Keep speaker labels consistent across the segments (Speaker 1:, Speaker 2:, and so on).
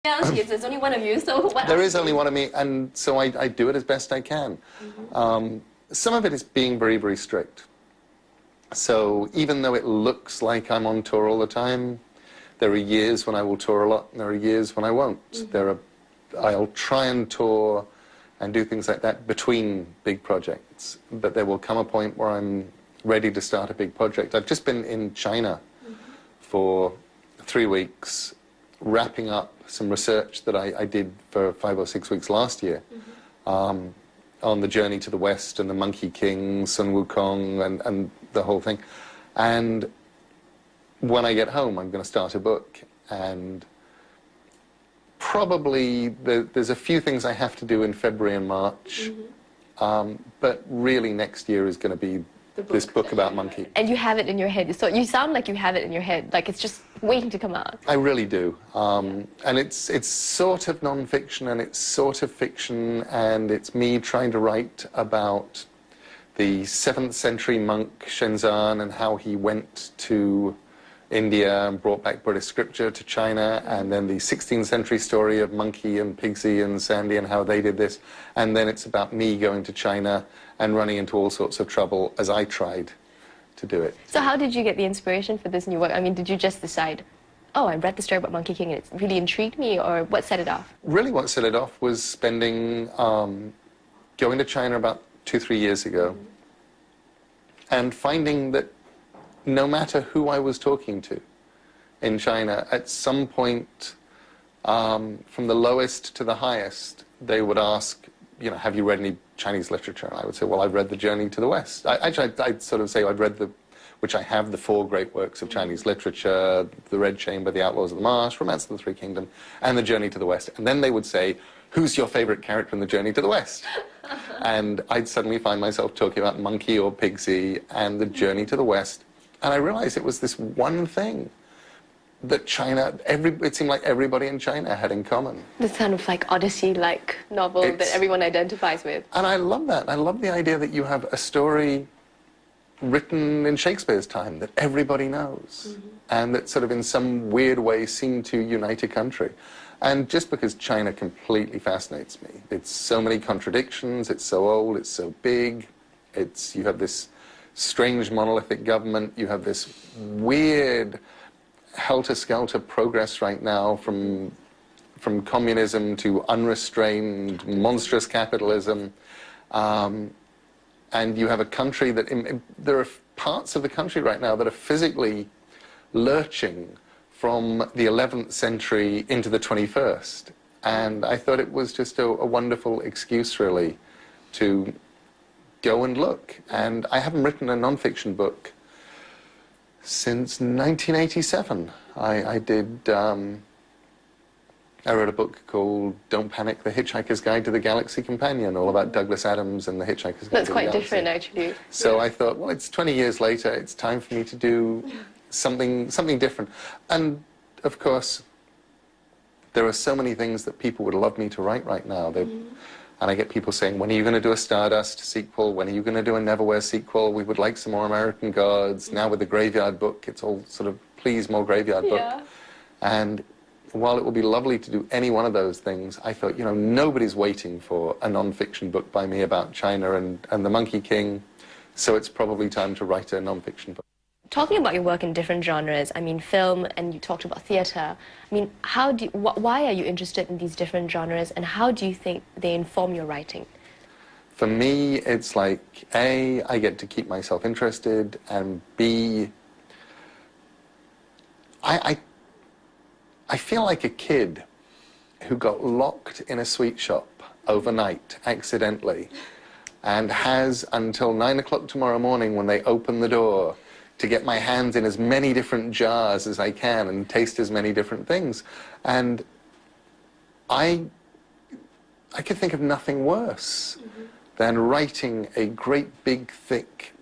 Speaker 1: reality is there's only one of you, so what
Speaker 2: There is only one of me, and so I do it as best I can. Some of it is being very, very strict. So even though it looks like I'm on tour all the time, there are years when I will tour a lot, and there are years when I won't. I'll try and tour and do things like that between big projects, but there will come a point where I'm ready to start a big project. I've just been in China for 3 weeks, wrapping up some research that I did for 5 or 6 weeks last year on the journey to the West and the Monkey King, Sun Wukong, and the whole thing. And when I get home, I'm going to start a book, and probably there's a few things I have to do in February and March, but really next year is going to be this book about Monkey.
Speaker 1: And you have it in your head, so you sound like you have it in your head, like it's just waiting to come out.
Speaker 2: I really do. And it's sort of non-fiction, and it's sort of fiction, and it's me trying to write about the 7th century monk Shenzan and how he went to India and brought back Buddhist scripture to China, and then the 16th century story of Monkey and Pigsy and Sandy and how they did this, and then it's about me going to China and running into all sorts of trouble as I tried to do it.
Speaker 1: So how did you get the inspiration for this new work? I mean, did you just decide, oh, I read the story about Monkey King and it really intrigued me, or what set it off?
Speaker 2: Really what set it off was spending, going to China about 2-3 years ago, and finding that no matter who I was talking to in China, at some point, from the lowest to the highest, they would ask, you know, have you read any Chinese literature? And I would say, well, I've read The Journey to the West. I'd sort of say I'd read which I have, the 4 great works of Chinese literature, The Red Chamber, The Outlaws of the Marsh, Romance of the Three Kingdoms, and The Journey to the West. And then they would say, who's your favorite character in The Journey to the West? And I'd suddenly find myself talking about Monkey or Pigsy and The Journey to the West. And I realized it was this one thing that China, it seemed like everybody in China had in common.
Speaker 1: This kind of like Odyssey-like novel that everyone identifies with.
Speaker 2: And I love that. I love the idea that you have a story written in Shakespeare's time that everybody knows, and that sort of in some weird way seemed to unite a country. And just because China completely fascinates me. It's so many contradictions, it's so old, it's so big, you have this strange monolithic government, you have this weird helter-skelter progress right now from communism to unrestrained, monstrous capitalism, and you have a country that, there are parts of the country right now that are physically lurching from the 11th century into the 21st. And I thought it was just a wonderful excuse, really, to go and look. And I haven't written a non-fiction book since 1987. I wrote a book called Don't Panic, The Hitchhiker's Guide to the Galaxy Companion, all about Douglas Adams and the Hitchhiker's Guide to the Galaxy.
Speaker 1: That's quite different, actually.
Speaker 2: So I thought, well, it's 20 years later, it's time for me to do something different. And, of course, there are so many things that people would love me to write right now. And I get people saying, when are you going to do a Stardust sequel? When are you going to do a Neverwhere sequel? We would like some more American Gods. Now with the Graveyard Book, it's all sort of, please, more Graveyard Book. And while it will be lovely to do any one of those things, I thought, you know, nobody's waiting for a non-fiction book by me about China and the Monkey King, so it's probably time to write a non-fiction book.
Speaker 1: Talking about your work in different genres, I mean, film, and you talked about theatre, I mean, why are you interested in these different genres, and how do you think they inform your writing?
Speaker 2: For me, it's like, A, I get to keep myself interested, and B, I feel like a kid who got locked in a sweet shop overnight, accidentally, and has until 9 o'clock tomorrow morning when they open the door to get my hands in as many different jars as I can and taste as many different things. And I could think of nothing worse than writing a great big thick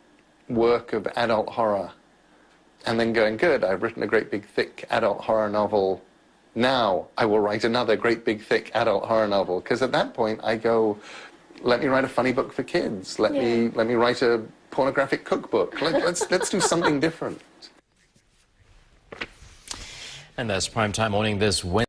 Speaker 2: work of adult horror and then going, good, I've written a great big thick adult horror novel. Now I will write another great big thick adult horror novel. Because at that point I go, let me write a funny book for kids. Let me write a pornographic cookbook. Let's do something different.
Speaker 3: And that's Primetime Morning this Wednesday.